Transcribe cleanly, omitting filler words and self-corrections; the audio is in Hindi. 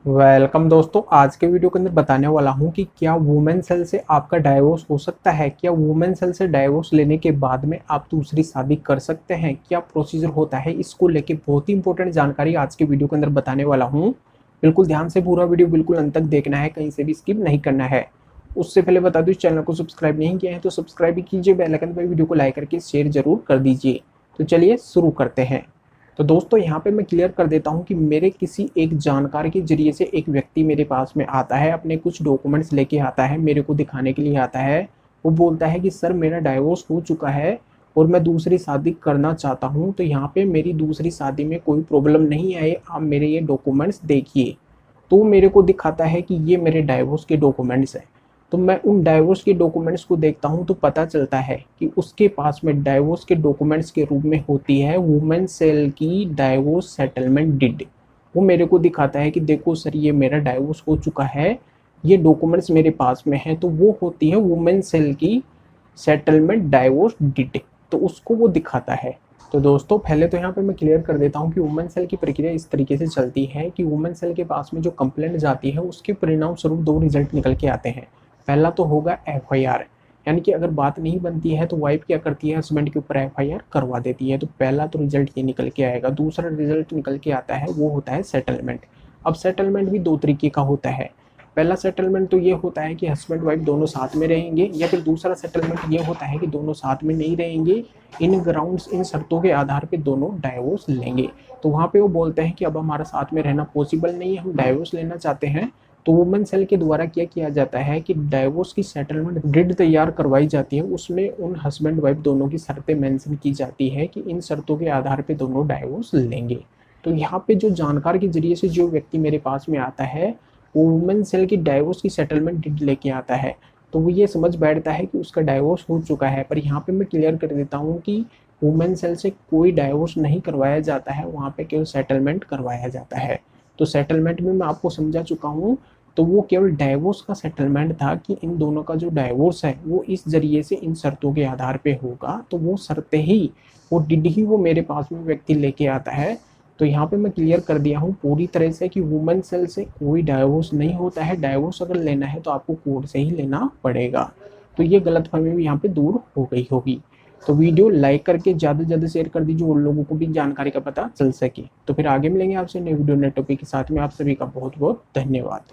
वेलकम दोस्तों। आज के वीडियो के अंदर बताने वाला हूं कि क्या वुमेन सेल से आपका डाइवोर्स हो सकता है। क्या वुमेन सेल से डाइवोर्स लेने के बाद में आप दूसरी शादी कर सकते हैं, क्या प्रोसीजर होता है, इसको लेके बहुत ही इंपॉर्टेंट जानकारी आज के वीडियो के अंदर बताने वाला हूं। बिल्कुल ध्यान से पूरा वीडियो बिल्कुल अंत तक देखना है, कहीं से भी स्किप नहीं करना है। उससे पहले बता दूं, इस चैनल को सब्सक्राइब नहीं किया है तो सब्सक्राइब भी कीजिए, बेल आइकन पर वीडियो को लाइक करके शेयर जरूर कर दीजिए। तो चलिए शुरू करते हैं। तो दोस्तों यहाँ पे मैं क्लियर कर देता हूँ कि मेरे किसी एक जानकार के जरिए से एक व्यक्ति मेरे पास में आता है, अपने कुछ डॉक्यूमेंट्स लेके आता है, मेरे को दिखाने के लिए आता है। वो बोलता है कि सर मेरा डाइवोर्स हो चुका है और मैं दूसरी शादी करना चाहता हूँ, तो यहाँ पे मेरी दूसरी शादी में कोई प्रॉब्लम नहीं है, आप मेरे ये डॉक्यूमेंट्स देखिए। तो मेरे को दिखाता है कि ये मेरे डाइवोर्स के डॉक्यूमेंट्स हैं। तो मैं उन डाइवोर्स के डॉक्यूमेंट्स को देखता हूँ तो पता चलता है कि उसके पास में डाइवोर्स के डॉक्यूमेंट्स के रूप में होती है वुमेन सेल की डाइवोर्स सेटलमेंट डिड। वो मेरे को दिखाता है कि देखो सर ये मेरा डाइवोर्स हो चुका है, ये डॉक्यूमेंट्स मेरे पास में है। तो वो होती है वुमेन सेल की सेटलमेंट डाइवोर्स डिड। तो उसको वो दिखाता है। तो दोस्तों पहले तो यहाँ पे मैं क्लियर कर देता हूँ कि वुमेन सेल की प्रक्रिया इस तरीके से चलती है कि वुमेन सेल के पास में जो कंप्लेंट जाती है उसके परिणाम स्वरूप दो रिजल्ट निकल के आते हैं। पहला तो होगा एफआईआर, यानी कि अगर बात नहीं बनती है तो वाइफ क्या करती है, हस्बैंड के ऊपर एफआईआर करवा देती है। तो पहला तो रिजल्ट ये निकल के आएगा। दूसरा रिजल्ट निकल के आता है वो होता है सेटलमेंट। अब सेटलमेंट भी दो तरीके का होता है। पहला सेटलमेंट तो ये होता है कि हस्बैंड वाइफ दोनों साथ में रहेंगे, या फिर दूसरा सेटलमेंट ये होता है कि दोनों साथ में नहीं रहेंगे, इन ग्राउंड्स इन शर्तों के आधार पे दोनों डाइवोर्स लेंगे। तो वहाँ पे वो बोलते हैं कि अब हमारा साथ में रहना पॉसिबल नहीं है, हम डाइवोर्स लेना चाहते हैं। तो वुमेन सेल के द्वारा क्या किया जाता है कि डाइवोर्स की सेटलमेंट डिड तैयार करवाई जाती है। उसमें उन हस्बैंड वाइफ दोनों की शर्तें मेंशन की जाती है कि इन शर्तों के आधार पे दोनों डाइवोर्स लेंगे। तो यहाँ पे जो जानकार के जरिए से जो व्यक्ति मेरे पास में आता है वो वुमेन सेल की डाइवोर्स की सेटलमेंट डिड लेके आता है। तो वो ये समझ बैठता है कि उसका डाइवोर्स हो चुका है। पर यहाँ पे मैं क्लियर कर देता हूँ कि वुमेन सेल से कोई डाइवोर्स नहीं करवाया जाता है, वहाँ पे केवल सेटलमेंट करवाया जाता है। तो सेटलमेंट में मैं आपको समझा चुका हूँ। तो वो केवल डाइवोर्स का सेटलमेंट था कि इन दोनों का जो डाइवोर्स है वो इस जरिए से इन शर्तों के आधार पे होगा। तो वो शर्तें ही, वो डिड ही वो मेरे पास में व्यक्ति लेके आता है। तो यहाँ पे मैं क्लियर कर दिया हूँ पूरी तरह से कि वुमेन सेल से कोई डाइवोर्स नहीं होता है। डाइवोर्स अगर लेना है तो आपको कोर्ट से ही लेना पड़ेगा। तो ये गलतफहमी भी यहाँ पे दूर हो गई होगी। तो वीडियो लाइक करके ज़्यादा से ज़्यादा शेयर कर दीजिए, उन लोगों को भी जानकारी का पता चल सके। तो फिर आगे मिलेंगे आपसे नए वीडियो नए टॉपिक के साथ में। आप सभी का बहुत बहुत धन्यवाद।